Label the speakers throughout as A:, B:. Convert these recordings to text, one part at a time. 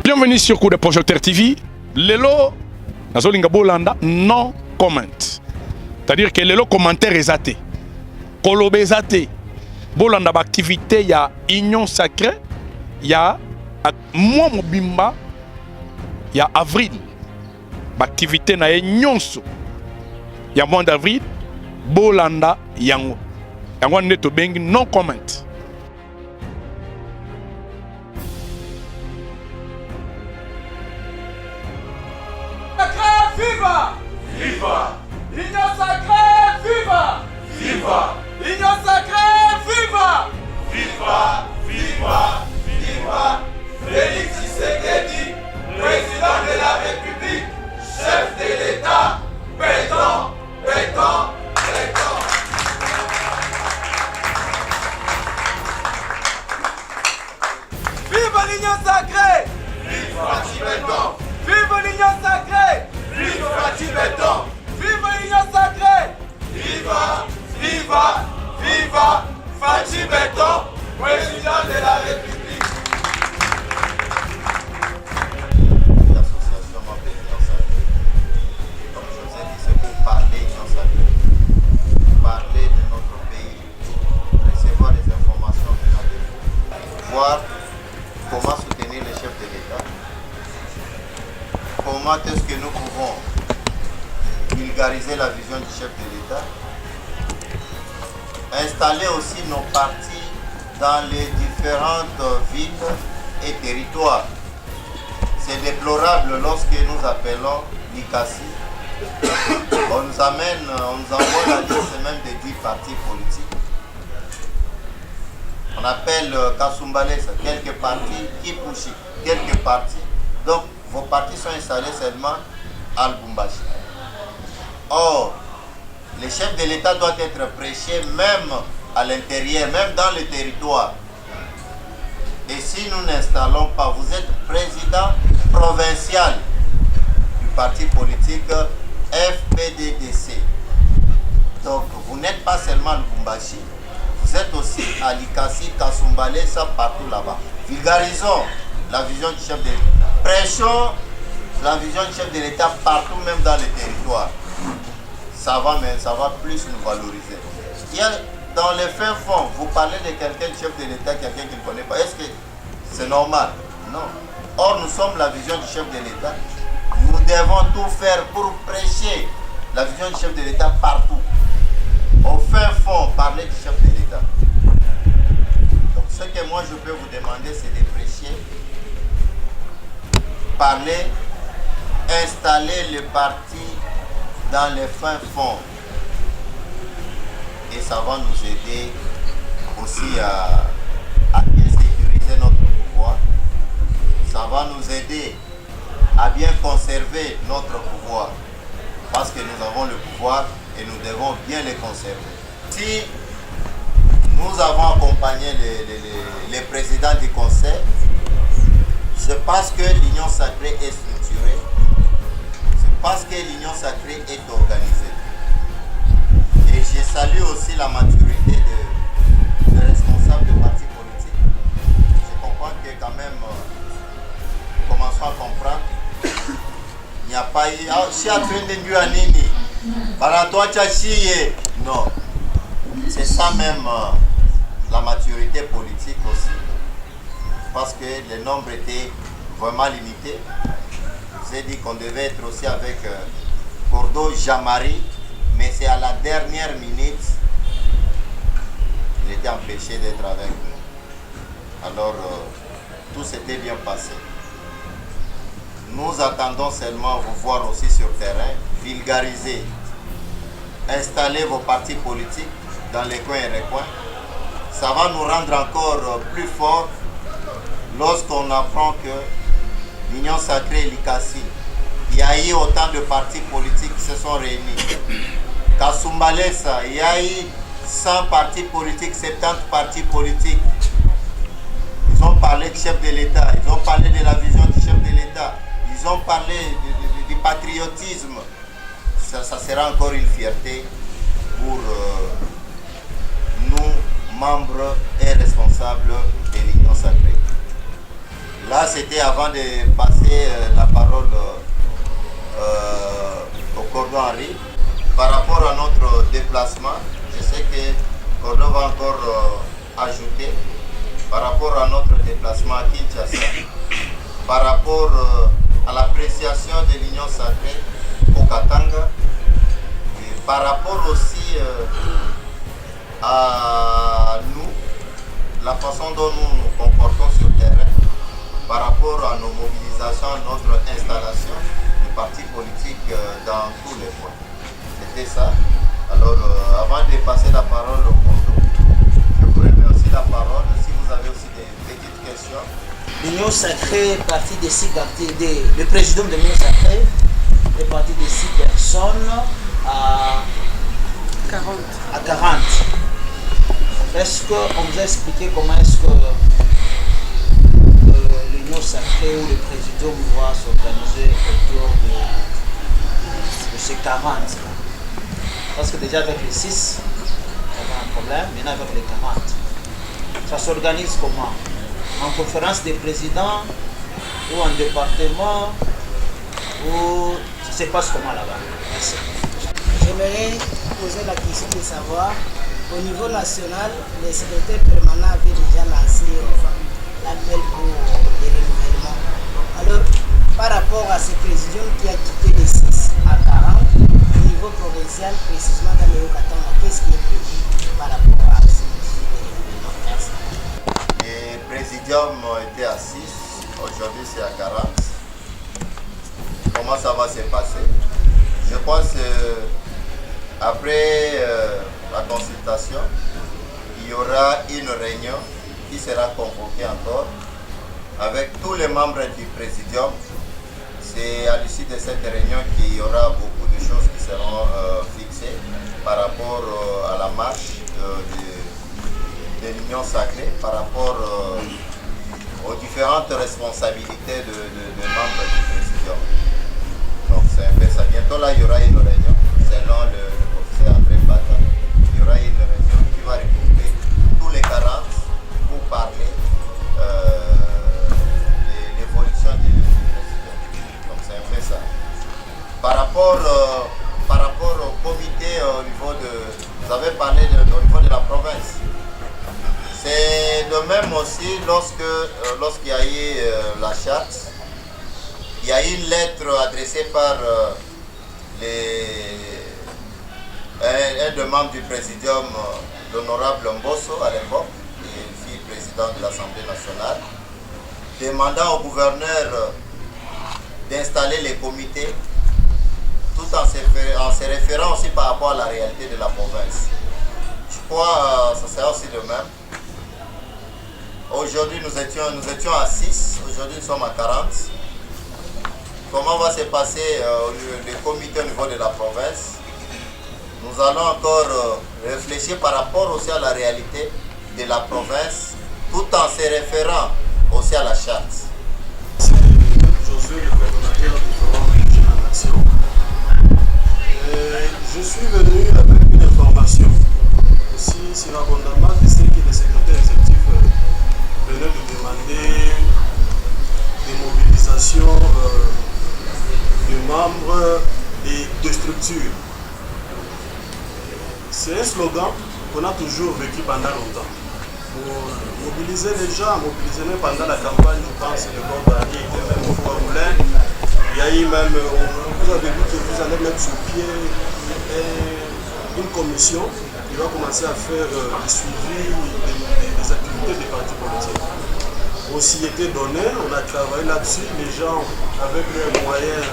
A: Bienvenue sur Coup de Projecteur TV. Lelo, nazolinga bolanda non comment. C'est-à-dire que lelo commentaire est athée. Kolobe est athée. Bolanda activité il y a union sacrée, il y a mois mobimba, il y a avril. Activité na nyonso. Il y a mois d'avril, bolanda yango. Yango neto bengi non comment.
B: Viva! Viva! L'Union sacrée, viva! Viva! L'Union sacrée, viva! Viva! Viva! Viva! Félix Tshisekedi, président de la République, chef de l'État, béton, béton, béton! Vive l'Union sacrée! Viva Béton! Vive l'Union sacrée! Vive Béton! Vive l'Union sacrée! Viva! Viva! Viva! Fachi Béton, président de la République!
C: L'association m'appelle Union Sacrée. Et comme je vous ai dit, c'est pour parler Union Sacrée. Parler de notre pays. Recevoir des informations venant de vous. Voir comment soutenir les chefs de l'État. Comment est-ce que nous pouvons vulgariser la vision du chef de l'État, installer aussi nos partis dans les différentes villes et territoires. C'est déplorable lorsque nous appelons l'ICASI, on nous envoie la liste même des 10 partis politiques. On appelle Kasumbalesa, quelques partis, Kipushi, quelques partis. Donc, vos partis sont installés seulement à Lubumbashi. Or, les chefs de l'État doivent être prêchés même à l'intérieur, même dans le territoire. Et si nous n'installons pas, vous êtes président provincial du parti politique FPDDC. Donc, vous n'êtes pas seulement à Lubumbashi, vous êtes aussi à Likasi, Kasumbalesa, partout là-bas. Vulgarisons la vision du chef de l'État. Prêchons la vision du chef de l'État partout, même dans les territoires. Ça va plus nous valoriser. Il y a dans les fins fonds, vous parlez de quelqu'un, chef de l'État, quelqu'un qui ne connaît pas. Est-ce que c'est normal? Non. Or, nous sommes la vision du chef de l'État. Nous devons tout faire pour prêcher la vision du chef de l'État partout. Au fin fond, parler du chef de l'État. Donc, ce que moi je peux vous demander, c'est de prêcher, parler, installer le parti dans les fins fonds. Et ça va nous aider aussi à bien sécuriser notre pouvoir. Ça va nous aider à bien conserver notre pouvoir. Parce que nous avons le pouvoir et nous devons bien le conserver. Si nous avons accompagné les présidents du conseil, c'est parce que l'Union sacrée est structurée. Parce que l'Union sacrée est organisée. Et je salue aussi la maturité des responsables de partis politiques. Je comprends que quand même, commençons à comprendre. Il n'y a pas eu... Non. C'est ça même la maturité politique aussi. Parce que le nombre était vraiment limité. Je vous ai dit qu'on devait être aussi avec Cordo Jamari, mais c'est à la dernière minute il était empêché d'être avec nous. Alors, tout s'était bien passé. Nous attendons seulement vous voir aussi sur terrain, vulgariser, installer vos partis politiques dans les coins et recoins. Ça va nous rendre encore plus forts lorsqu'on apprend que l'Union sacrée et l'ICASI, il y a eu autant de partis politiques qui se sont réunis. Kasumbalesa, il y a eu 100 partis politiques, 70 partis politiques. Ils ont parlé du chef de l'État, ils ont parlé de la vision du chef de l'État, ils ont parlé du patriotisme. Ça sera encore une fierté pour nous, membres et responsables de l'Union sacrée. La Ça, c'était avant de passer la parole au Cordon Henri. Par rapport à notre déplacement, je sais que Cordon va encore ajouter par rapport à notre déplacement à Kinshasa, par rapport à l'appréciation de l'Union sacrée au Katanga, et par rapport aussi à nous, la façon dont nous nous comportons sur le terrain, par rapport à nos mobilisations, notre installation du parti politique dans tous les points. C'était ça. Alors, avant de passer la parole au Kondo, je vous remets aussi la parole si vous avez aussi des petites questions.
D: L'Union sacrée, parti de 6 partis, le président de l'Union sacrée est parti de 6 personnes à 40. Est-ce qu'on vous a expliqué comment est-ce que l'Union sacrée ou le président va s'organiser autour de ces 40? Parce que déjà avec les 6, il y avait un problème, maintenant avec les 40. Ça s'organise comment? En conférence des présidents ou en département, ou ça se passe comment là-bas? Merci.
E: J'aimerais poser la question de savoir, au niveau national, les secrétaires permanents avaient déjà lancé l'appel pour des renouvellements. Alors, par rapport à ce président qui a quitté les 6 à 40, au niveau provincial, précisément dans le Haut-Katanga, qu'est-ce qui est prévu par rapport à ce renouvellements? Merci.
C: Les présidiums étaient à 6, aujourd'hui c'est à 40. Comment ça va se passer? Je pense après la consultation, il y aura une réunion qui sera convoquée encore avec tous les membres du présidium. C'est à l'issue de cette réunion qu'il y aura beaucoup de choses qui seront fixées par rapport à la marche de l'Union sacrée, par rapport aux différentes responsabilités de membres du présidium. Donc c'est un peu ça. Bientôt là, il y aura une réunion, selon le professeur André Bata. Il y aura une réunion qui va regrouper tous les 40 pour parler de l'évolution du président. Donc c'est un peu ça. Par rapport au comité au niveau de... Vous avez parlé au niveau de la province. C'est de même aussi lorsqu'il y a eu la charte, il y a eu une lettre adressée par un des membres du présidium, l'honorable Mbosso à l'époque, qui fut président de l'Assemblée nationale, demandant au gouverneur d'installer les comités, tout en se référant aussi par rapport à la réalité de la province. Je crois que ça sera aussi de même. Aujourd'hui, nous étions à 6, aujourd'hui nous sommes à 40. Comment va se passer le comité au niveau de la province? Nous allons encore réfléchir par rapport aussi à la réalité de la province, tout en se référant aussi à la charte.
F: C'est Josué, le coordonnateur du Forum Régional Nation. Je suis venu avec une information aussi sur abondamment de ce que le secrétaire exécutif venait de demander des mobilisations de membres et de structures. C'est un slogan qu'on a toujours vécu pendant longtemps. Pour mobiliser les gens, mobiliser même pendant la campagne, je pense que le Cordon Henri était même au Fort Moulin. Il y a eu même, vous avez vu que vous allez mettre sur pied une commission qui va commencer à faire le suivi des activités des partis politiques. Aussi été donné, on a travaillé là-dessus, les gens avec leurs moyens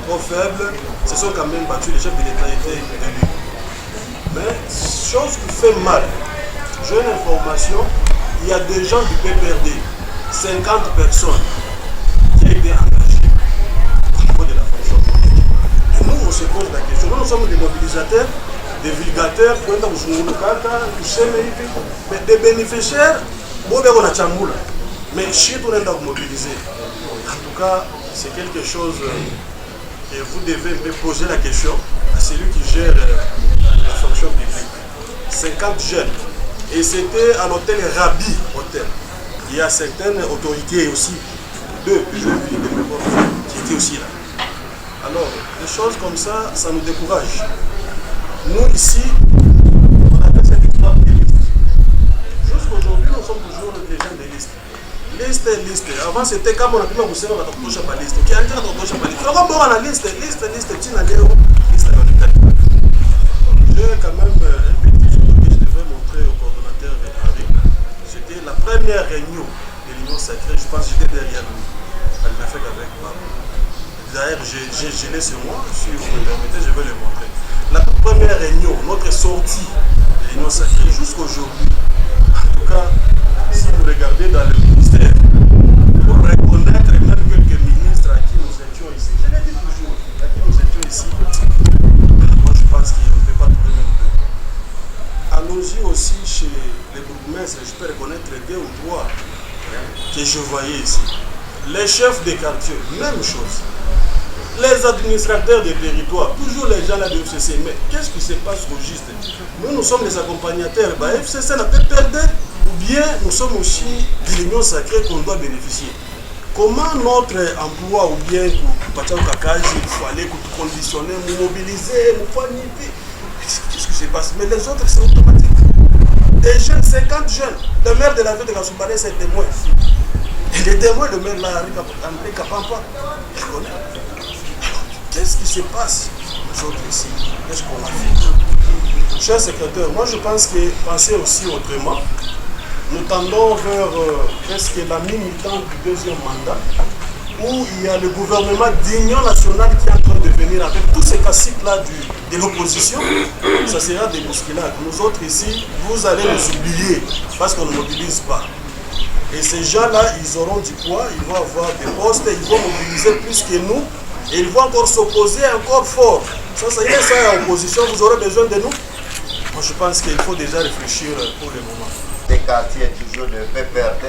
F: trop faibles se sont quand même battus, les chefs de l'État étaient élus. Mais chose qui fait mal, j'ai une information, il y a des gens du PPRD, 50 personnes qui ont été engagées au niveau de la fonction publique. Et nous, on se pose la question, nous sommes des mobilisateurs, des vulgateurs, mais des bénéficiaires, mais chez tout le monde mobiliser. En tout cas, c'est quelque chose que vous devez me poser la question à celui qui gère la fonction publique. 50 jeunes. Et c'était à l'hôtel Rabi Hôtel. Il y a certaines autorités aussi deux que j'ai vus de mes bords qui étaient aussi là. Alors, des choses comme ça, ça nous décourage. Nous, ici, on appelle cette histoire de liste. Jusqu'aujourd'hui, nous sommes toujours des gens de liste. Liste. Avant, c'était comme on a pu me mousser, on a touché à la liste. Qui a dit qu'on a touché à la liste. Donc, on a la liste, Tina Léo, liste à l'hôpital. J'ai quand même un petit photo que je devais montrer au coordonnateur de Paris. C'était la première réunion de l'Union Sacrée. Je pense que j'étais derrière lui. Elle m'a fait avec moi. D'ailleurs, j'ai l'ai sur moi. Si vous me permettez, je vais le montrer. La toute première réunion, notre sortie de l'Union Sacrée jusqu'aujourd'hui. En tout cas, si vous regardez dans le ministère, pour reconnaître même quelques ministres à qui nous étions ici, je l'ai dit toujours, à qui nous étions ici, moi je pense qu'il ne peut pas trouver même deux. Allons-y aussi chez les bourgmestres, je peux reconnaître deux ou trois que je voyais ici. Les chefs des quartiers, même chose. Les administrateurs des territoires, toujours les gens là de FCC. Mais qu'est-ce qui se passe au juste? Nous sommes les accompagnateurs. FCC n'a pas perdu, ou bien nous sommes aussi de l'Union Sacrée qu'on doit bénéficier. Comment notre emploi, ou bien pour il faut aller conditionner, nous mobiliser, nous planifier? Qu'est-ce qui se passe? Mais les autres, c'est automatique. Des jeunes, 50 jeunes. Le maire de la ville de Kasumbalé, c'est témoin. Et les témoins, le maire là, André Kapampa, il connaît. Qu'est-ce qui se passe nous autres ici? Qu'est-ce qu'on a fait? Cher secrétaire, moi je pense que penser aussi autrement. Nous tendons vers presque la mi-temps du deuxième mandat, où il y a le gouvernement d'union nationale qui est en train de venir avec tous ces classiques-là de l'opposition. Ça sera des bousculades. Nous autres ici, vous allez nous oublier parce qu'on ne mobilise pas. Et ces gens-là, ils auront du poids, ils vont avoir des postes, ils vont mobiliser plus que nous. Et ils vont encore s'opposer encore fort. Ça y est, ça est en opposition, vous aurez besoin de nous. Moi, je pense qu'il faut déjà réfléchir pour le moment.
C: Des quartiers toujours de PPRD.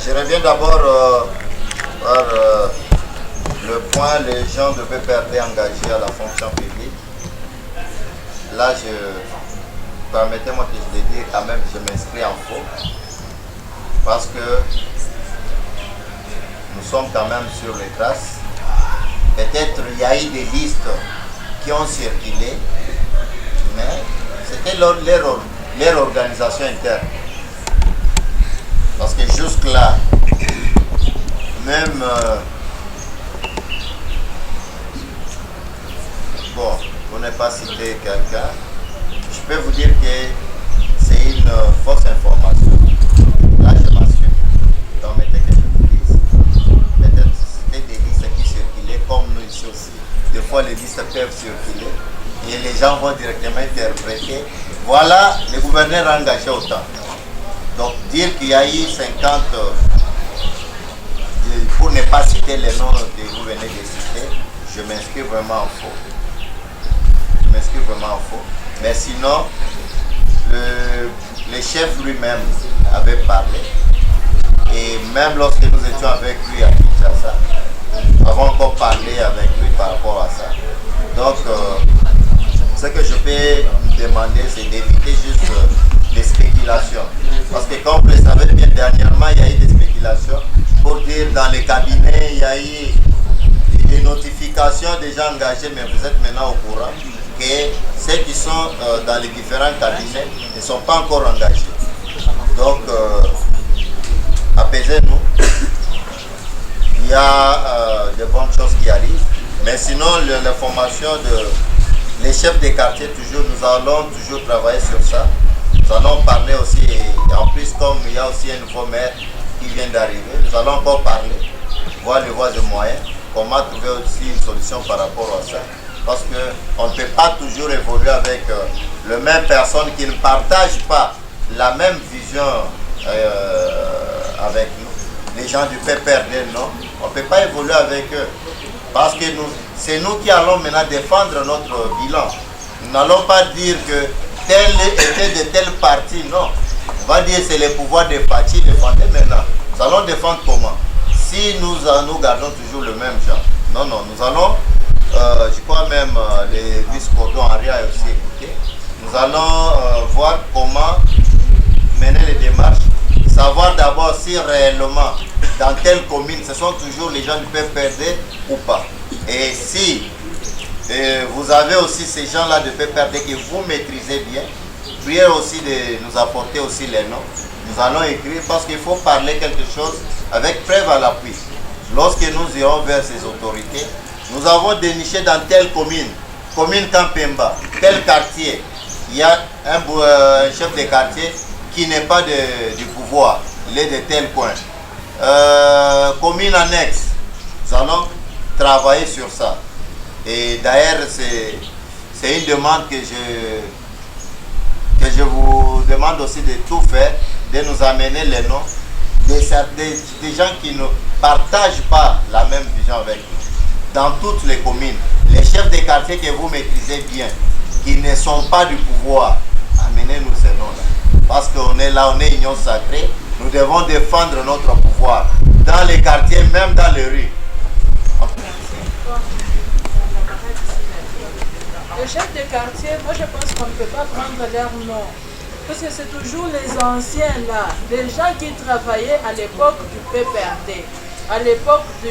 C: Je reviens d'abord par le point, les gens de PPRD engagés à la fonction publique. Là, permettez-moi que je le dise quand même, je m'inscris en faux. Parce que nous sommes quand même sur les traces. Peut-être il y a eu des listes qui ont circulé, mais c'était leur organisation interne. Parce que jusque-là, même, bon, pour ne pas citer quelqu'un, je peux vous dire que c'est une fausse information. Là, je m'assure. Permettez que je vous dise. Peut-être c'était des listes qui circulaient comme nous ici aussi. Des fois, les listes peuvent circuler et les gens vont directement interpréter. Voilà, le gouverneur a engagé autant. Donc, dire qu'il y a eu 50, pour ne pas citer les noms que vous venez de citer, je m'inscris vraiment en faux. Je m'inscris vraiment en faux. Mais sinon, le chef lui-même avait parlé. Et même lorsque nous étions avec lui à Kinshasa, nous avons encore parlé avec lui par rapport à ça. Donc, ce que je peux demander, c'est d'éviter juste les spéculations. Parce que comme vous le savez bien, dernièrement, il y a eu des spéculations pour dire dans les cabinets, il y a eu des notifications déjà engagées, mais vous êtes maintenant au courant que ceux qui sont dans les différents cabinets ne sont pas encore engagés. Donc, apaisez-nous. Il y a de bonnes choses qui arrivent, mais sinon l'information de les chefs des quartiers, toujours, nous allons toujours travailler sur ça. Nous allons parler aussi, et en plus comme il y a aussi un nouveau maire qui vient d'arriver, nous allons encore parler, voir les voies et moyens, comment trouver aussi une solution par rapport à ça. Parce qu'on ne peut pas toujours évoluer avec les mêmes personnes qui ne partagent pas la même vision avec nous. Les gens du PPRD, non. On ne peut pas évoluer avec eux. Parce que c'est nous qui allons maintenant défendre notre bilan. Nous n'allons pas dire que tel était de tel parti, non. On va dire que c'est le pouvoir des partis défendez maintenant. Nous allons défendre comment? Si nous gardons toujours le même genre. Non, non, nous allons, je crois même les vice-cordons Henri a aussi écouté. Nous allons voir comment mener les démarches savoir d'abord si réellement dans telle commune ce sont toujours les gens du PPRD ou pas. Et si vous avez aussi ces gens-là de PPRD que vous maîtrisez bien, priez aussi de nous apporter aussi les noms. Nous allons écrire parce qu'il faut parler quelque chose avec preuve à l'appui. Lorsque nous irons vers ces autorités, nous avons déniché dans telle commune Kampemba, tel quartier, il y a un chef de quartier qui n'est pas du pouvoir, il est de tel coin. Commune annexe, nous allons travailler sur ça. Et d'ailleurs, c'est une demande que je vous demande aussi de tout faire, de nous amener les noms des gens qui ne partagent pas la même vision avec nous. Dans toutes les communes, les chefs de quartier que vous maîtrisez bien, qui ne sont pas du pouvoir, amenez-nous ces noms-là. Parce qu'on est là, on est union sacrée, nous devons défendre notre pouvoir dans les quartiers, même dans les rues.
G: Les chefs de quartier, moi je pense qu'on ne peut pas prendre leur nom. Parce que c'est toujours les anciens là, les gens qui travaillaient à l'époque du PPRD, à l'époque du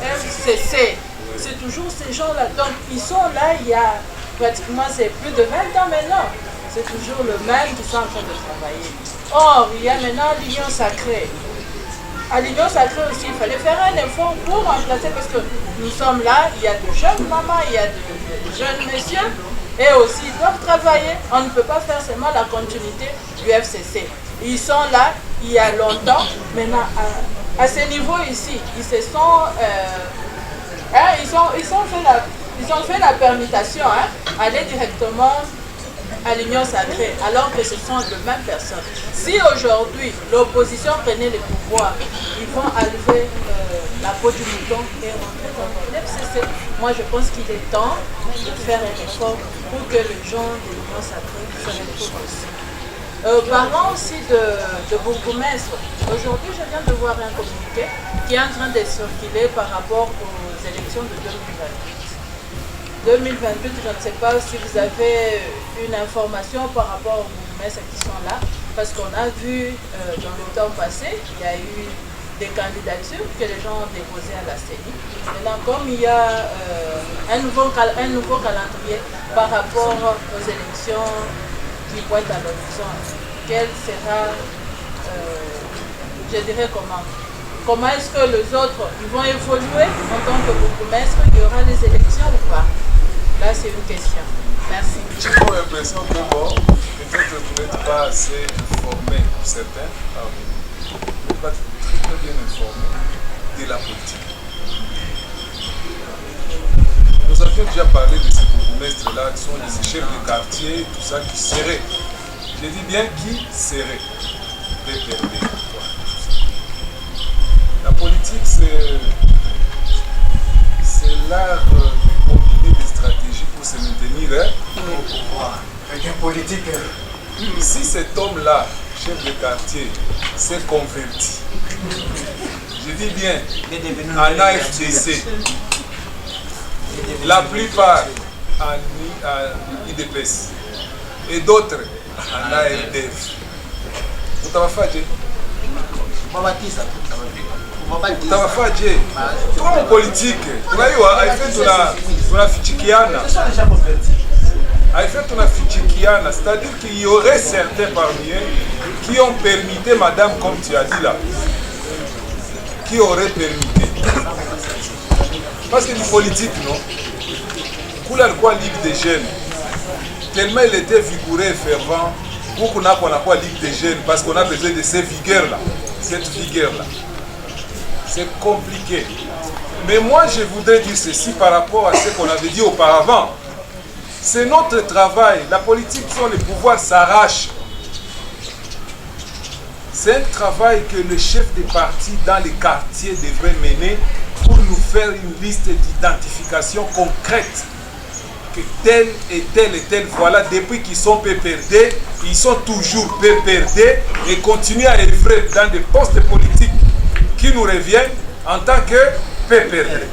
G: FCC. C'est toujours ces gens-là. Donc ils sont là il y a pratiquement plus de 20 ans maintenant. C'est toujours le même qui sont en train de travailler. Or, il y a maintenant l'Union sacrée. À l'Union sacrée aussi, il fallait faire un effort pour remplacer parce que nous sommes là, il y a de jeunes mamans, il y a de jeunes messieurs et aussi ils doivent travailler. On ne peut pas faire seulement la continuité du FCC. Ils sont là il y a longtemps. Maintenant, à ce niveau ici, ils se sont... ils ont fait la permutation, aller directement à l'Union sacrée, alors que ce sont les mêmes personnes. Si aujourd'hui l'opposition prenait le pouvoir, ils vont enlever la peau du mouton et rentrer dans l'FCC. Moi je pense qu'il est temps de faire un effort pour que les gens de l'Union sacrée se retrouvent aussi. Parlant aussi de bourgmestre, aujourd'hui je viens de voir un communiqué qui est en train de circuler par rapport aux élections de 2028. 2028, je ne sais pas si vous avez une information par rapport aux bourgmestres qui sont là, parce qu'on a vu dans le temps passé, il y a eu des candidatures que les gens ont déposées à la CENI. Maintenant, comme il y a un nouveau calendrier par rapport aux élections qui pointent à l'horizon, quel sera, je dirais comment est-ce que les autres ils vont évoluer en tant que bourgmestre, il y aura les élections ou pas? Là, c'est une question. Merci.
H: J'ai comme l'impression que bon, peut-être que vous n'êtes pas assez informé pour certains. Vous n'êtes pas très bien informé de la politique. Nous avions déjà parlé de ces bourgmestres-là qui sont les chefs de quartier, tout ça, qui seraient. Je dis bien qui seraient. La politique, c'est l'art de combiner des stratégies pour se maintenir au pouvoir.
B: Avec un politique.
H: Si cet homme-là, chef de quartier, s'est converti, je dis bien, en AFDC, la plupart en IDPS et d'autres en ARDF, vous avez fait toi en politique, c'est-à-dire qu'il y aurait certains parmi eux qui ont permis, madame, comme tu as dit là, qui auraient permis. Parce que du politique, non? Couleur quoi Ligue des jeunes, tellement il était vigoureux et fervent, beaucoup n'a quoi Ligue des jeunes, parce qu'on a besoin de ces vigueurs-là, cette vigueur-là. C'est compliqué. Mais moi, je voudrais dire ceci par rapport à ce qu'on avait dit auparavant. C'est notre travail. La politique, sur les pouvoirs s'arrachent. C'est un travail que le chef des partis dans les quartiers devrait mener pour nous faire une liste d'identification concrète. Que tel et tel et tel, voilà, depuis qu'ils sont PPRD, ils sont toujours PPRD et continuent à œuvrer dans des postes politiques qui nous reviennent en tant que PPRD.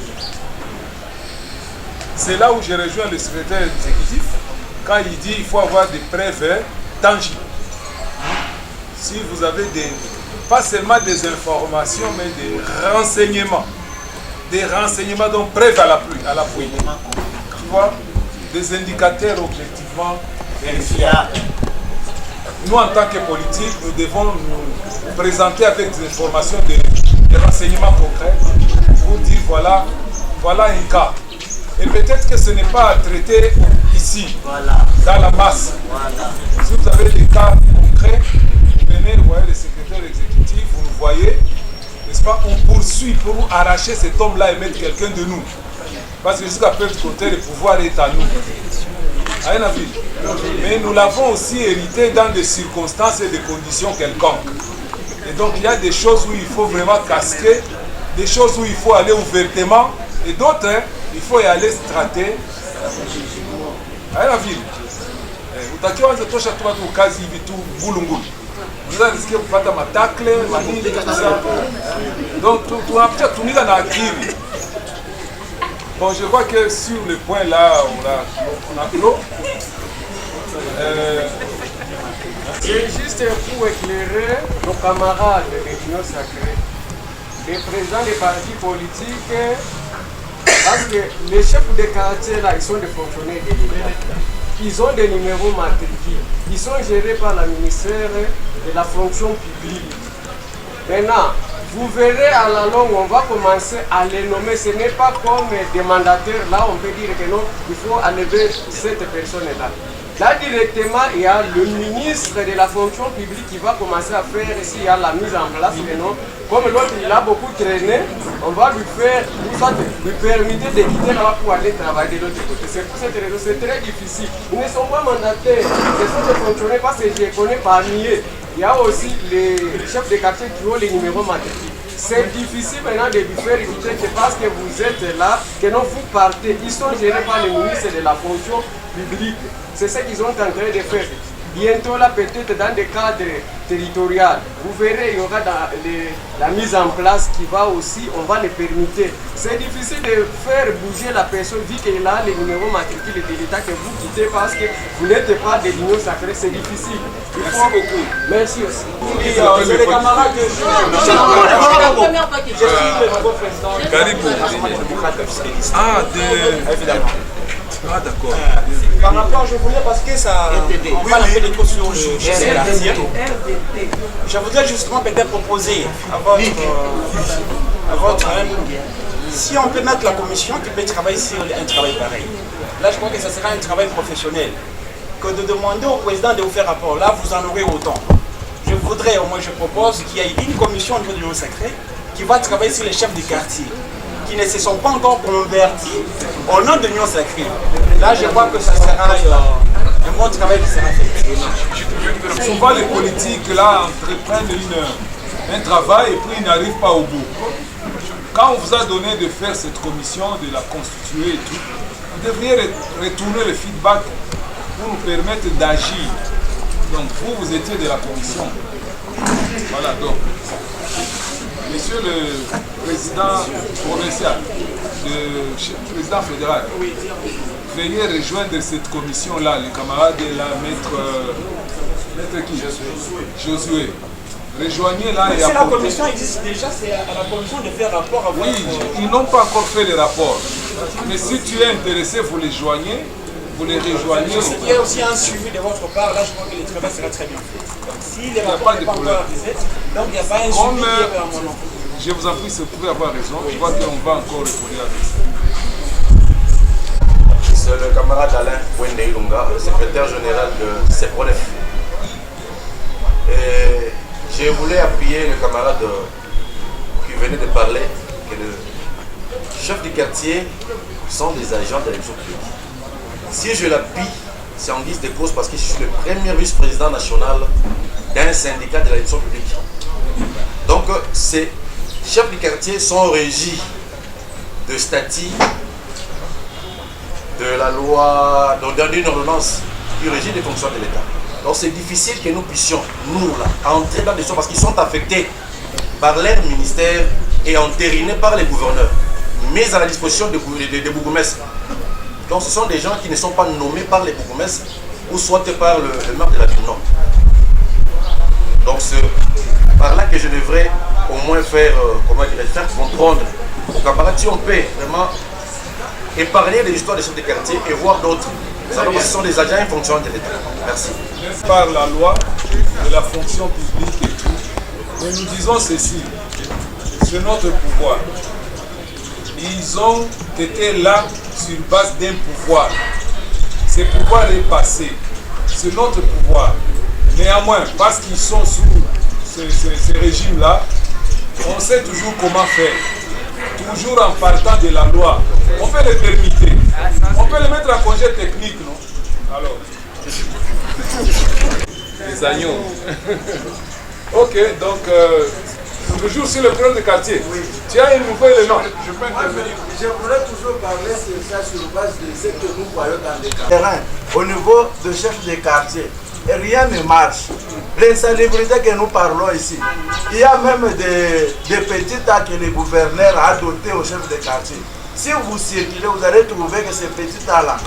H: C'est là où je rejoins le secrétaire exécutif quand il dit qu'il faut avoir des preuves tangibles. si vous avez pas seulement des informations, mais des renseignements. Des renseignements donc preuves à l'appui. Tu vois, des indicateurs objectivement vérifiables. Nous, en tant que politiques, nous devons nous présenter avec des informations, des renseignements concrets pour dire voilà un cas. Et peut-être que ce n'est pas à traiter ici, dans la masse. Si vous avez des cas concrets, vous venez, vous voyez le secrétaire exécutif, vous le voyez, n'est-ce pas, on poursuit pour arracher cet homme-là et mettre quelqu'un de nous. Parce que jusqu'à peu de côté, le pouvoir est à nous. Mais nous l'avons aussi hérité dans des circonstances et des conditions quelconques. Et donc il y a des choses où il faut vraiment casquer, des choses où il faut aller ouvertement, et d'autres, il faut y aller strater. Utakiwa tosha tu watu kazi hivi tu bulungulu. Unaweza nisikia kupata matakle, manini, tout ça. Donc tunapita tunika na akili. Bon, je crois que sur le point là, on a clos.
I: C'est juste pour éclairer nos camarades de l'Union sacrée, les présidents des partis politiques, parce que les chefs de quartier là, ils sont des fonctionnaires de l'État. Ils ont des numéros matricules. Ils sont gérés par la ministère de la fonction publique. Maintenant, vous verrez à la longue, on va commencer à les nommer. Ce n'est pas comme des mandataires. Là, on peut dire que non, il faut enlever cette personne-là. Là, directement, il y a le ministre de la fonction publique qui va commencer à faire ici, il y a la mise en place des noms. Comme l'autre, il a beaucoup traîné, on va lui faire, lui permettre de quitter là pour aller travailler de l'autre côté. C'est pour cette raison, c'est très difficile. Ils ne sont pas mandataires, ce sont des fonctionnaires parce que je les connais parmi eux. Il y a aussi les chefs de quartier qui ont les numéros matricules. C'est difficile maintenant de lui faire éviter que parce que vous êtes là, que non vous partez. Ils sont gérés par le ministre de la fonction publique. C'est ce qu'ils sont en train de faire. Bientôt là, peut-être dans des cadres territoriaux, vous verrez, il y aura la mise en place qui va aussi, on va les permettre. C'est difficile de faire bouger la personne vu qu'il a les numéros matricules de l'État que vous quittez parce que vous n'êtes pas de l'Union sacrée, c'est difficile.
H: Merci beaucoup.
I: Merci aussi.
B: C'est les camarades que je suis le nouveau président du Rassemblement démocrate socialiste.
H: Ah, d'accord.
B: Par rapport, je voulais, parce que ça, on parle un peu de trop sur le chef de quartier. Je voudrais justement peut-être proposer à votre si on peut mettre la commission qui peut travailler sur un travail pareil. Là, je crois que ça sera un travail professionnel. Que de demander au président de vous faire rapport, là, vous en aurez autant. Je voudrais, au moins, je propose qu'il y ait une commission au niveau de l'Union sacrée qui va travailler sur les chefs de quartier, qui ne se sont pas encore convertis au nom de l'Union sacrée. Là, je crois que ça sera un bon travail qui sera fait.
H: Souvent, les politiques là entreprennent un travail et puis ils n'arrivent pas au bout. Quand on vous a donné de faire cette commission, de la constituer et tout, vous devriez retourner le feedback pour nous permettre d'agir. Donc, vous étiez de la commission. Voilà, donc. Monsieur le président provincial, le président fédéral, veuillez rejoindre cette commission-là, les camarades de la maître qui Josué. Rejoignez là et
B: si la commission existe déjà, c'est à la commission de faire rapport à vous.
H: Oui, ils n'ont pas encore fait les rapports. Mais si tu es intéressé, vous les joignez, vous les rejoignez.
B: Il y a aussi un suivi de votre part, là je crois que le travail sera très bien fait. Si les rapports n'est pas encore réalisés, donc il n'y a pas un suivi qui est vers mon nom.
H: Je vous en prie, vous pouvez avoir raison. Je crois qu'on va encore répondre avec ça.
J: C'est le camarade Alain Wende Ilunga, secrétaire général de CEPRONEF. Et je voulais appuyer le camarade qui venait de parler, que les chefs de quartier sont des agents de l'élection publique. Si je l'appuie, c'est en guise de cause parce que je suis le premier vice-président national d'un syndicat de l'élection publique. Donc, ces chefs de quartier sont régis de statut de la loi, d'une ordonnance du régime des fonctions de l'État. Donc c'est difficile que nous puissions, nous là, entrer dans des choses parce qu'ils sont affectés par leur ministère et entérinés par les gouverneurs, mis à la disposition des bourgmestres. Donc ce sont des gens qui ne sont pas nommés par les bourgmestres ou soit par le maire de la ville. Non. Donc c'est par là que je devrais au moins faire, faire comprendre aux camarades si on peut vraiment épargner les histoires des chefs de quartier et voir d'autres. Ce sont des agents et fonctionnaires de l'État. Merci.
H: Par la loi de la fonction publique et tout, mais nous disons ceci, c'est notre pouvoir. Ils ont été là sur base d'un pouvoir. Ce pouvoir est passé. C'est notre pouvoir. Néanmoins, parce qu'ils sont sous ce régime-là, on sait toujours comment faire. Toujours en partant de la loi. On peut les permettre. On peut les mettre en congé technique, non? Alors. Les agneaux. Ok, donc, toujours sur le problème de quartier. Oui. Tu as une nouvelle élément. Je peux intervenir.
B: Je voudrais toujours parler sur ça sur base de ce que nous voyons dans les terrains. Au niveau de chef de quartier, rien ne marche. L'insalubrité que nous parlons ici, il y a même des petits tas que le gouverneur a dotés au chef de quartier. Si vous circulez, vous allez trouver que ces petits tas-là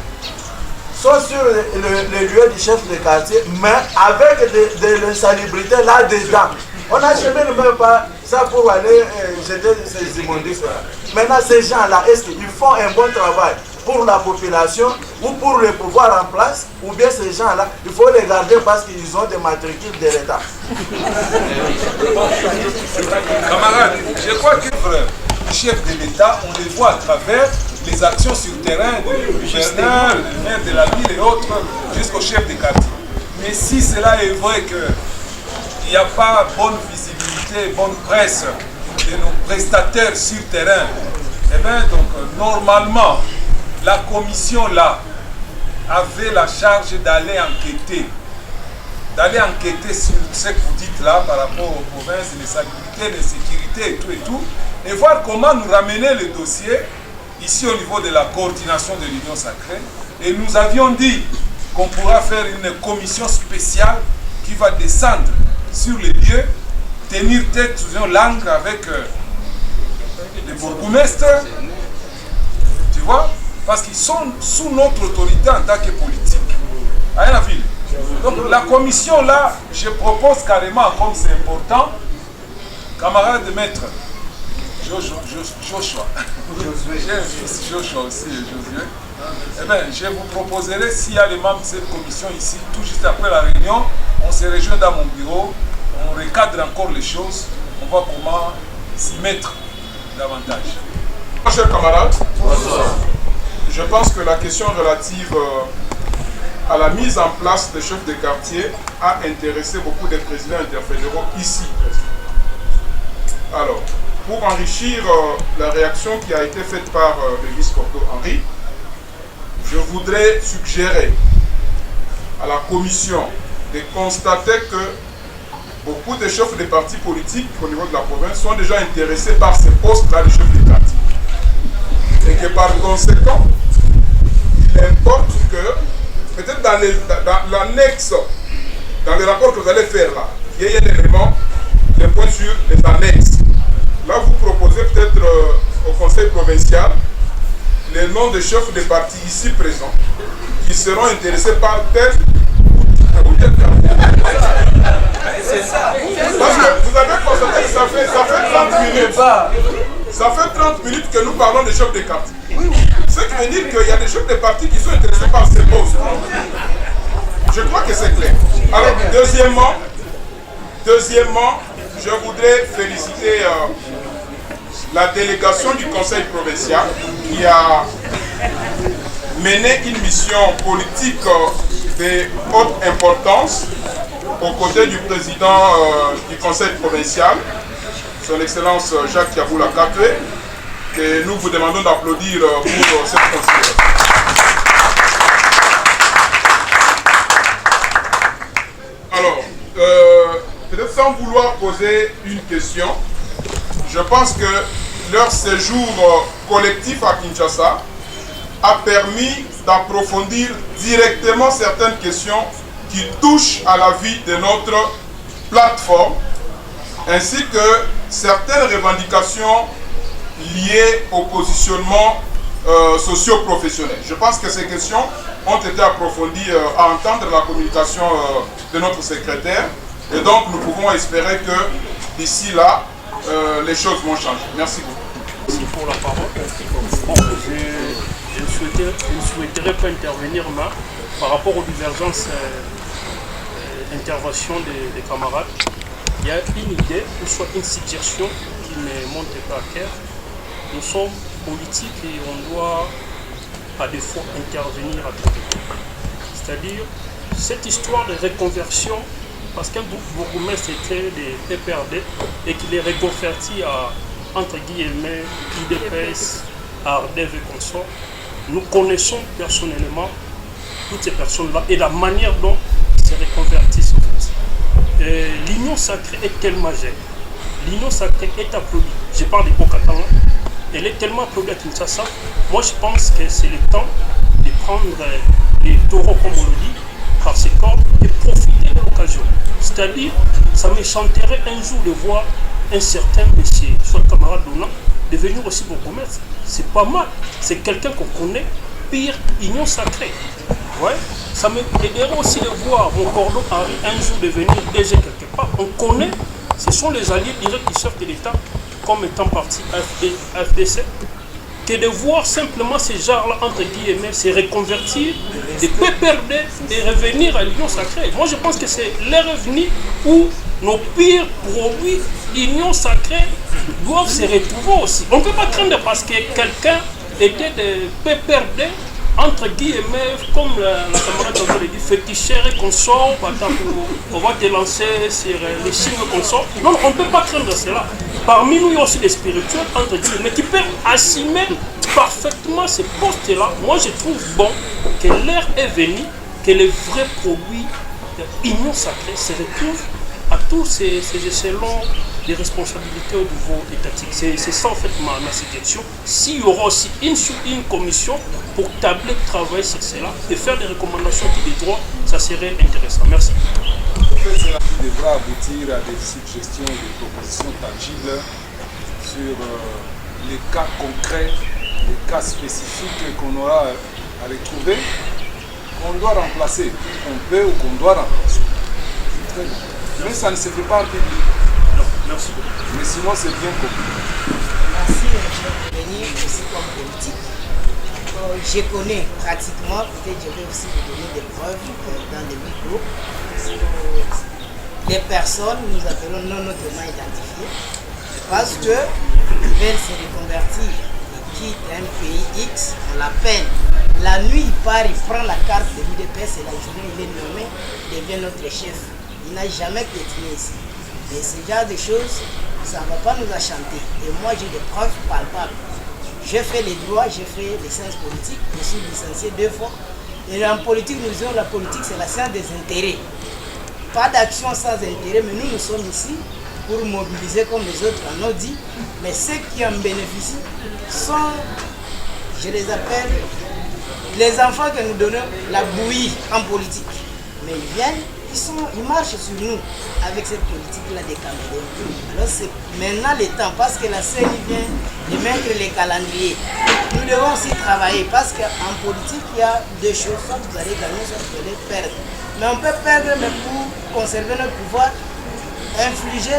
B: sont sur le lieu du chef de quartier, mais avec de l'insalubrité là-dedans. On n'achète même pas ça pour aller jeter ces immondices-là. Maintenant, ces gens-là, est-ce qu'ils font un bon travail pour la population ou pour le pouvoir en place, ou bien ces gens-là, il faut les garder parce qu'ils ont des matricules de l'État.
H: Camarades, je crois que les chefs de l'État, on les voit à travers les actions sur le terrain, du gouverneur, du maire de la ville et autres, jusqu'au chef de quartier. Mais si cela est vrai qu'il n'y a pas bonne visibilité, bonne presse de nos prestataires sur le terrain, eh bien, donc, normalement, la commission là avait la charge d'aller enquêter sur ce que vous dites là par rapport aux provinces, les sécurités, les sécurités et tout, et voir comment nous ramener le dossier ici au niveau de la coordination de l'Union sacrée. Et nous avions dit qu'on pourra faire une commission spéciale qui va descendre sur les lieux, tenir tête sous une langue avec les bourgmestres, tu vois, parce qu'ils sont sous notre autorité en tant que politique. À la ville. Donc la commission là, je propose carrément, comme c'est important, camarade de maître, Joshua, j'ai un fils Joshua aussi, Josué, eh bien, je vous proposerai, s'il y a les membres de cette commission ici, tout juste après la réunion, on se rejoint dans mon bureau, on recadre encore les choses, on voit comment s'y mettre davantage.
K: Chers camarades, bonsoir. Je pense que la question relative à la mise en place des chefs de quartier a intéressé beaucoup de présidents interfédéraux ici. Alors, pour enrichir la réaction qui a été faite par le vice-cordo Henri, je voudrais suggérer à la commission de constater que beaucoup de chefs de partis politiques au niveau de la province sont déjà intéressés par ces postes-là de chefs de quartier. Et que par conséquent, il importe que, peut-être dans l'annexe, dans le rapport que vous allez faire là, il y ait un élément, des points sur les annexes. Là, vous proposez peut-être au conseil provincial les noms des chefs de partis ici présents qui seront intéressés par tel ou tel quartier. Parce que vous avez constaté que ça fait 30 minutes. Ça fait 30 minutes que nous parlons des chefs de quartier. Ce qui veut dire qu'il y a des chefs de partis qui sont intéressés par ces postes. Je crois que c'est clair. Alors, deuxièmement, je voudrais féliciter la délégation du conseil provincial qui a mené une mission politique de haute importance aux côtés du président du conseil provincial, son excellence Jacques Yaboula Kakwe, que nous vous demandons d'applaudir pour cette considération. Alors, peut-être sans vouloir poser une question, je pense que leur séjour collectif à Kinshasa a permis d'approfondir directement certaines questions qui touchent à la vie de notre plateforme, ainsi que certaines revendications liées au positionnement socio-professionnel. Je pense que ces questions ont été approfondies à entendre la communication de notre secrétaire Et donc nous pouvons espérer que d'ici là, les choses vont changer. Merci beaucoup.
L: Merci pour la parole. Bon, je ne souhaiterais pas intervenir par rapport aux divergences d'intervention des camarades. Il y a une idée, ou soit une suggestion qui ne monte pas à cœur. Nous sommes politiques et on doit à des fois intervenir à tout. C'est-à-dire, cette histoire de reconversion, parce qu'un bourgmestre était des PPRD et qu'il est reconverti à, entre guillemets, IDPS, ARDEV et consorts, nous connaissons personnellement toutes ces personnes-là et la manière dont ils se reconvertissent. L'union sacrée est tellement jeune. L'union sacrée est applaudie. Je parle des Bocatans. Elle est tellement applaudie à Kinshasa. Moi, je pense que c'est le temps de prendre les taureaux, comme on le dit, par ses cordes et profiter de l'occasion. C'est-à-dire, ça me chanterait un jour de voir un certain monsieur, soit le camarade Dona, devenir aussi bourgmestre. C'est pas mal. C'est quelqu'un qu'on connaît, pire, union sacrée. Ouais. Ça me aiderait aussi de voir mon cordon Henri un jour devenir DG quelque part. On connaît, ce sont les alliés directs du chef de l'État comme étant parti FDC, que de voir simplement ces genres-là, entre guillemets, se reconvertir, de PPRD et revenir à l'union sacrée. Moi, je pense que c'est les revenus où nos pires produits d'union sacrée doivent se retrouver aussi. On ne peut pas craindre parce que quelqu'un était de PPRD, entre guillemets, comme la camarade a dit, féticheur et consort, on va te lancer sur les signes consorts. Non, on ne peut pas craindre cela. Parmi nous, il y a aussi des spirituels, entre guillemets, qui peuvent assumer parfaitement ces postes-là. Moi, je trouve bon que l'ère est venue, que les vrais produits de l'union sacrée se retrouvent à tous ces échelons des responsabilités au niveau étatique. C'est ça en fait ma suggestion. S'il y aura aussi une commission pour tabler, travailler sur cela et faire des recommandations qui des droits, ça serait intéressant. Merci.
H: Cela devra aboutir à des suggestions, des propositions tangibles sur les cas concrets, les cas spécifiques qu'on aura à retrouver, qu'on doit remplacer, qu'on peut ou qu'on doit remplacer. Très bien. Mais ça ne se fait pas en public.
L: Merci beaucoup.
H: Mais sinon, c'est bien compris.
E: Merci de venir aussi comme politique. Je connais pratiquement, peut-être je vais aussi vous donner des preuves dans les micros. Les personnes, nous appelons non notamment identifiées, parce qu'ils veulent se reconvertir. Ils quittent un pays X, on l'appelle. La nuit, il part, il prend la carte de l'UDPS et la journée, il est nommé, il devient notre chef. Il n'a jamais piétiné ici. Et ce genre de choses, ça ne va pas nous enchanter. Et moi, j'ai des preuves palpables. J'ai fait les droits, j'ai fait les sciences politiques, je suis licencié 2 fois. Et en politique, nous disons la politique, c'est la science des intérêts. Pas d'action sans intérêt, mais nous sommes ici pour mobiliser comme les autres en ont dit. Mais ceux qui en bénéficient sont, je les appelle, les enfants que nous donnons la bouillie en politique. Mais ils viennent, ils marchent sur nous avec cette politique-là des caméléons. Alors c'est maintenant le temps, parce que la CENI vient de mettre les calendriers. Nous devons aussi travailler, parce qu'en politique, il y a 2 choses, soit vous allez gagner, soit vous allez perdre. Mais on peut perdre, mais pour conserver notre pouvoir, infliger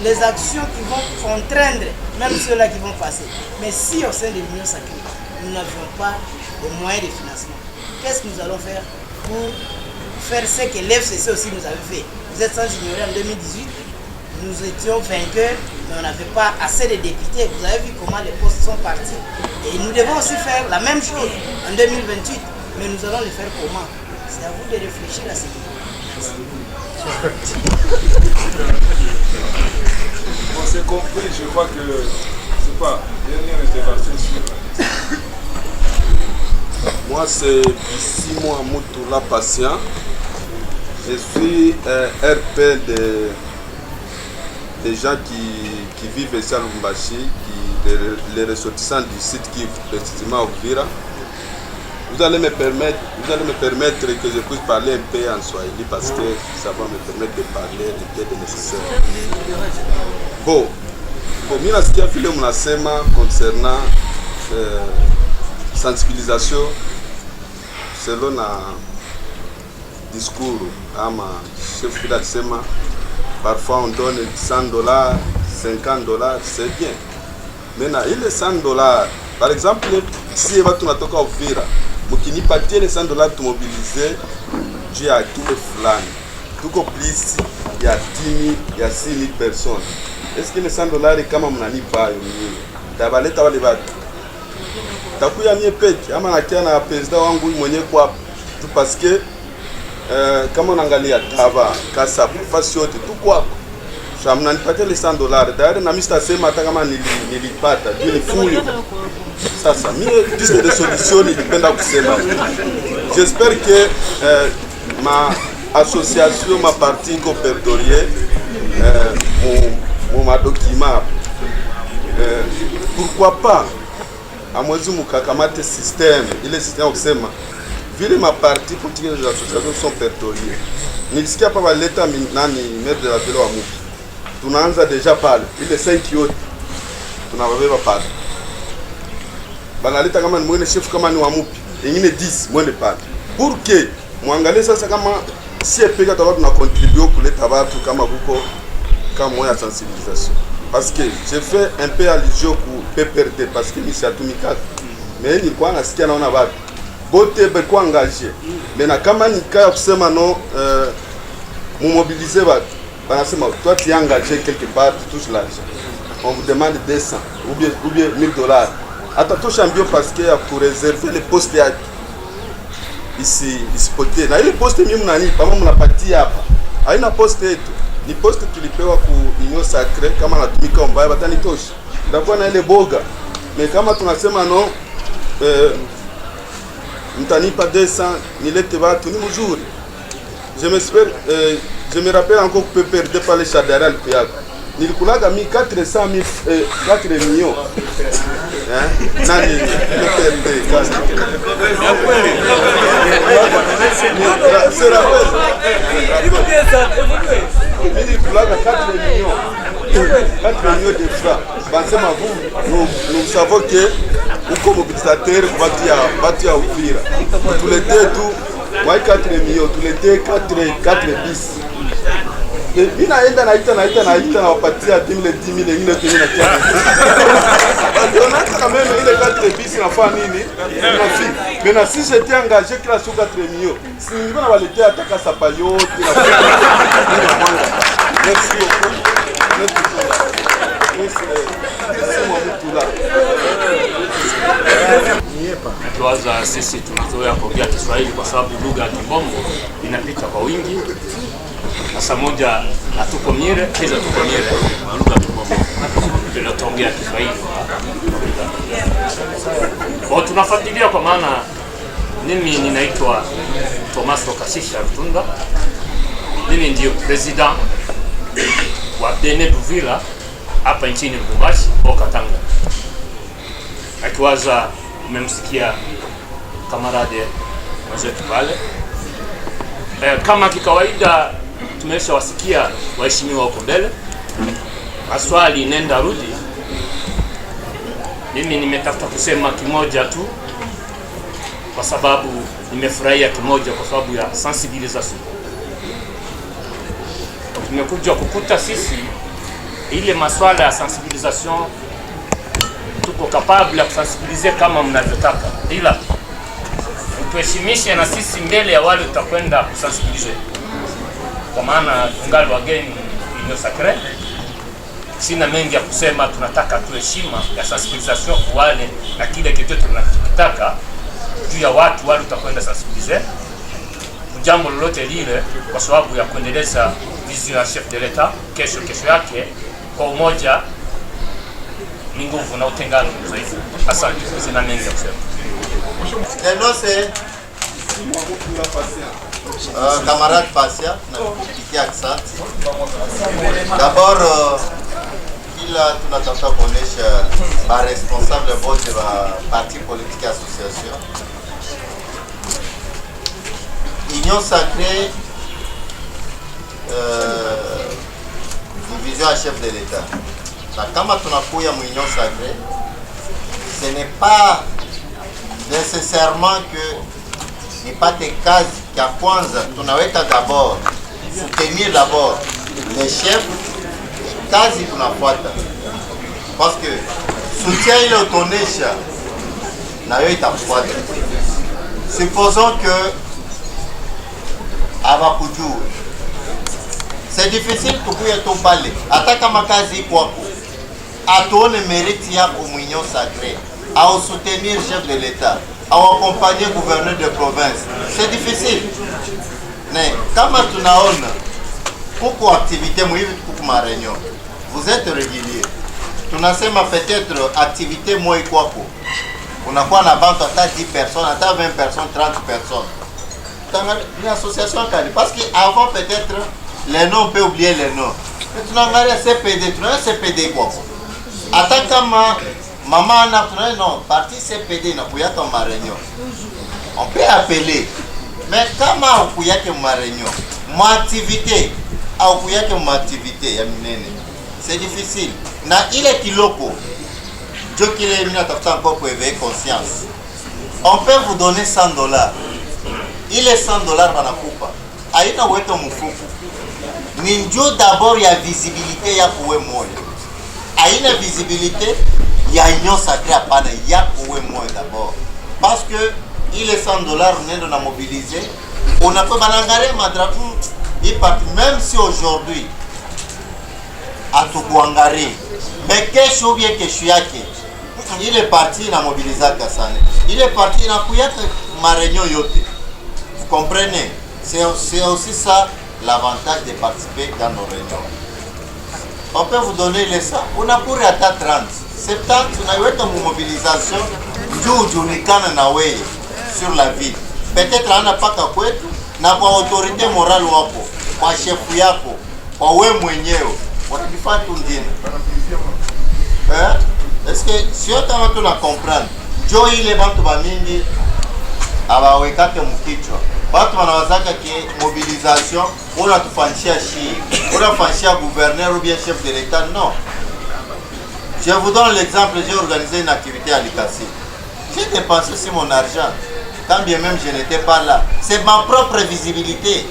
E: les actions qui vont contraindre, même ceux-là qui vont passer. Mais si au sein de l'Union sacrée, nous n'avions pas de moyens de financement, qu'est-ce que nous allons faire pour faire ce que l'FCC aussi nous avait fait? Vous êtes sans ignorer, en 2018, nous étions vainqueurs, mais on n'avait pas assez de députés. Vous avez vu comment les postes sont partis. Et nous devons aussi faire la même chose en 2028. Mais nous allons le faire comment? C'est à vous de réfléchir à ce niveau.
H: Bon, c'est compris, je crois que c'est pas dernière intervention sur.
M: Moi, c'est Bissimo Amotoula Patient. Je suis un RP des gens qui vivent ici à Lubumbashi, les ressortissants du site qui est précisément à Uvira. Vous allez me permettre que je puisse parler un peu en Swahili parce que ça va me permettre de parler le peu nécessaire. Bon, mimi nasikia vile mnasema concernant sensibilisation selon na discours ama chef vile alisema parfois on donne 100 $, 50 $, c'est bien. Maintenant, il est 100 $. Par exemple, si watu natoka Uvira, mkinipatie les 100 $ tumobilize juu ya kile fulani, tuko plus ya 10,000 ya 6,000 personnes. Est-ce que les 100 $ kama mnanipa hayo mimi tabaleta wale watu takuya mie peke ama nakia na president wangu mwenyewe kwa tu parce que kama unaangalia tava kasa fasi yote tuko hapo. Sasa mnanipatia les 100 $. D'ailleurs na mimi sitasema hata kama nilipata juu ni fuyo. Sasa mimi piste de solution nilipenda kusema. J'espère que ma association, ma partie coopératoriale, mon document, pourquoi pas à mwezi mukakamate système, ile système kusema vile ma partie politique des associations sont pertoriées. Nilisikia hapa waleta nani maître de la ville wa Mupi. Tunaanza deja pale ile 5 yote tunawabeba pale. Banaleta kama ni mwene chef kama ni wa Mupi, ingine 10 mwende pale. Pour que muangalie sasa kama si epeka tawa tuna contribuer kuleta watu kama kuko kama moya sensibilisation. Parce que j'ai fait un peu allusion pour PPRD parce que misi atumika. Mais nilikuwa nasikia naona watu bote beko engagé. Mais na kama nikaya kusema no mobiliser watu. Banasema toi tu es engagé quelque part, tu touches l'argent. On vous demande 200 ou bien 1,000 $. Atatosha mbio parce que ya ku réserver les postes ya ici pote. Na ile poste mimi mnanipa kama mnapatia hapa. Haina poste yetu. Ni poste tulipewa ku Union Sacrée kama natumika mbaya batanitosha. Ndakuwa na ile boga. Mais kama tunasema no mtanipa 200 nilete watu ni mzuri. Je me rappelle encore que PPRD par les Chadaral Piak. Nilikulaga mi 400 4 millions. Hein? Nani PPRD c'est la Nilikulaga 4 millions. 4 millions de francs. Pensez-moi nous savons que uko mobilisateur batu ya Uvira. Tulete tu moi 4 millions, tulete 4 bis. Mimi naenda naita wapatia 10,000 ingine tena kia. Basi quand même ile 4 bis nafanya nini? Nafika. Mais si j'étais engagé kila siku 4 millions, si nilikuwa nawaletea hata sapa yote na. Merci beaucoup.
L: Tuanza sisi tunazoea kuongea Kiswahili kwa sababu lugha ya Kimbongo inapita kwa wingi. Sasa moja hatuko Mire, kisha tuko Mire, lugha ya Kimbongo. Tunaongea Kiswahili. Kwa tunafuatilia kwa maana mimi ninaitwa Thomas Kashisha Rutunda. Mimi ndio president wa Dene Duvila hapa nchini Lubumbashi au Katanga. Akiwaza umemsikia kamarade mwenzetu pale. Kama kikawaida tumeshawasikia waheshimiwa huko mbele. Maswali nenda rudi. Mimi nimetafuta kusema kimoja tu kwa sababu nimefurahia kimoja kwa sababu ya sensibilisation. Tumekuja kukuta sisi ile maswala ya sensibilisation tuko capable ya kusensibilize kama mnavyotaka, ila tuheshimishe na sisi mbele ya wale tutakwenda kusensibilize, kwa maana tungali wageni Union Sacrée. Sina mengi ya kusema, tunataka tu heshima ya sensibilisation kwa wale na kile kitu tunachotaka juu ya watu wale tutakwenda sensibilize jambo lolote lile, kwa sababu ya kuendeleza vision ya chef de l'État kesho yake kwa umoja ni nguvu na utengano mzaifu. Asante, sina mengi ya kusema.
C: Camarade Passia, nakupikia accent. D'abord, kila tunatafuta kuonesha ba responsable wote wa parti politique association. Union Sacrée, division à chef de l'État. Na kama tunakuya mu Union Sacrée, ce n'est pas nécessairement que nipate kazi ya kwanza tunaweka d'abord soutenir d'abord les chefs, kazi tunafuata. Parce que soutien ile utonesha na yo itafuata. Supposons que abakujue. C'est difficile kukuya tu pale. Hata kama kazi iko hapo. Atuone mérite yako mwinyo sacré. À soutenir le chef de l'État, à accompagner le gouverneur de province. C'est difficile. Mais comme tunaona kuko activité muhimu kuko ma réunion. Vous êtes régulier. Tunasema peut-être activité moi kwako. Unakuwa na bantu hata 10 personnes, hata 20 personnes, 30 personnes. Une association parce qu'avant peut-être les noms, on peut oublier les noms. Mais tu n'as pas CPD, tu n'as CPD quoi. Attends kama maman n'a pas non, parti CPD n'a pas ton réunion. On peut appeler. Mais comment on peut y avoir ma réunion? Mon activité, on peut y avoir mon activité, c'est difficile. Na il est kiloko. Dieu qui est venu à encore pour éveiller conscience. On peut vous donner $100. Il est $100 banakupa. Aina weto mufuku. Ninjo d'abord il y a visibilité ya kuwe moyo. Aina visibilité il y a union sacrée apana ya kuwe moyo d'abord. Parce que il est $100 on est mobilisé. On a pas banangare madrapu. Il part même si aujourd'hui à Tokuangari. Mais qu'est-ce que je suis yake? Il est parti dans mobilisation Kassane. Il est parti dans Kouyate ma réunion yote. Vous comprenez? C'est aussi ça l'avantage de participer dans nos réunions. On peut vous donner les 100. On a pour à 30. 70, on a eu une mobilisation sur la ville. Peut-être on n'a pas qu'à n'a pas autorité morale wako, kwa chef yako, kwa wewe mwenyewe. Wanakifanya tu ndine. Est-ce que si on tuna comprendre, jo ile bantu bamingi abawekate mkichwa. Watu wanawazaka ki mobilisation, unatufanyia shi, unafanyia gouverneur ou bien chef de l'État, non. Je vous donne l'exemple, j'ai organisé une activité à Likasi. J'ai dépensé aussi mon argent, quand bien même je n'étais pas là. C'est ma propre visibilité.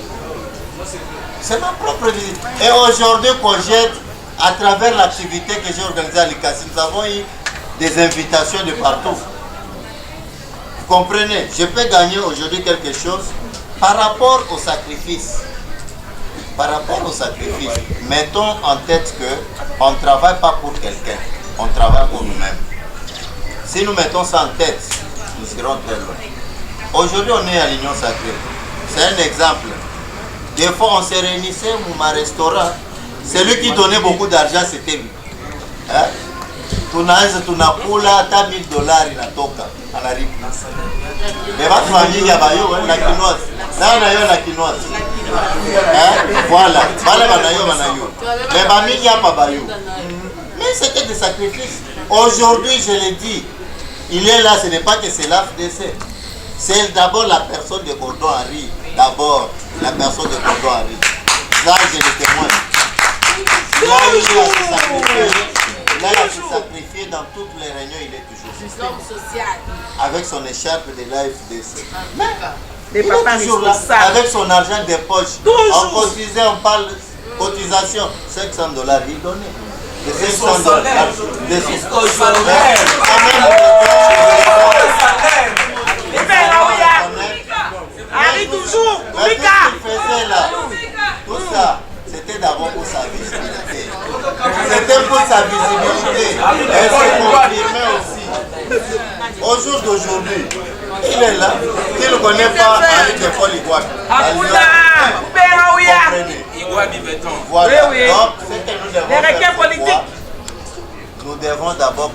C: C'est ma propre visibilité. Et aujourd'hui, qu'on jette, à travers l'activité que j'ai organisée à Likasi, nous avons eu des invitations de partout. Vous comprenez? Je peux gagner aujourd'hui quelque chose par rapport au sacrifice. Par rapport au sacrifice, mettons en tête qu'on ne travaille pas pour quelqu'un, on travaille pour nous-mêmes. Si nous mettons ça en tête, nous serons très loin. Aujourd'hui, on est à l'Union Sacrée. C'est un exemple. Des fois, on se réunissait dans un restaurant. Celui qui donnait beaucoup d'argent, c'était lui. Hein? Tunakula hata $1000 inatoka anaribu. Mais watu wengi ya bayo na kinwazi. Sana yo na kinwazi. Voilà, wale banayo. Mais bamingi hapa bayo. Mais c'était des sacrifices. Aujourd'hui, je l'ai dit, il est là, ce n'est pas que c'est l'AFDC. C'est d'abord la personne de Gordon Henri. D'abord, la personne de Gordon Henri. Là, je le témoigne. Il a sacrifié dans toutes les réunions, il est toujours social. Avec son écharpe de l'AFDC. Mais il est toujours là, avec son argent de poche. On cotisait, on parle de cotisation, $500, il donnait. De $500.
B: Arrive toujours,
C: tout ça, c'était d'abord pour sa visibilité. C'était pour sa visibilité. Elle se confirmait aussi. Au jour d'aujourd'hui, il est là. Qui ne connaît pas Henri de Paul Iguabi. Voilà. Donc, c'est que nous devons faire pouvoir. Nous devons d'abord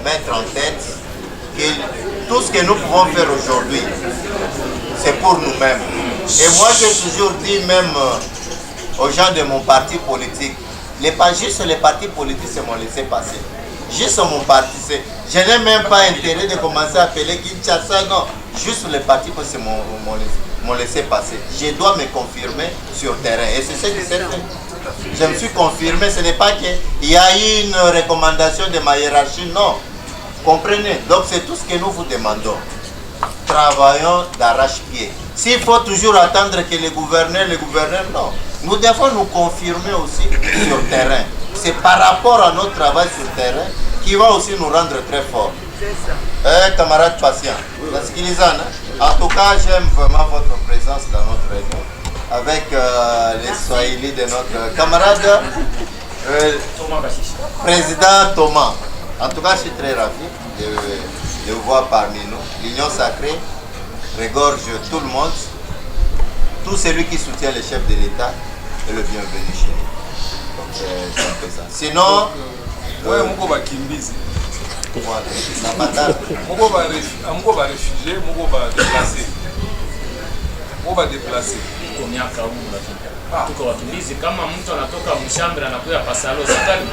C: mettre en tête que tout ce que nous pouvons faire aujourd'hui, c'est pour nous-mêmes. Et moi, j'ai toujours dit, même aux gens de mon parti politique, juste les partis politiques, c'est mon laisser passer. Juste mon parti, je n'ai même pas intérêt de commencer à appeler Kinshasa, non. Juste les partis, c'est mon laisser passer. Je dois me confirmer sur terrain. Et c'est ce que c'est fait. Je me suis confirmé, ce n'est pas qu'il y a eu une recommandation de ma hiérarchie, non. Comprenez? Donc c'est tout ce que nous vous demandons. Travaillons d'arrache-pied. S'il faut toujours attendre que les gouverneurs, non. Nous devons nous confirmer aussi sur le terrain. C'est par rapport à notre travail sur le terrain qui va aussi nous rendre très forts. Camarades patients, en tout cas, j'aime vraiment votre présence dans notre réunion avec les Swahili de notre camarade président Thomas. En tout cas, je suis très ravi de vous voir parmi nous. L'Union sacrée regorge tout le monde. Tout celui qui soutient le chef de l'État est le bienvenu chez nous. Donc, c'est un peu ça. Sinon,
H: Moko va réfugié, moko va déplacé. Moko va déplacé.
N: Tuko wakimbizi kama mtu anatoka mshambra anakuja pasalo zakali.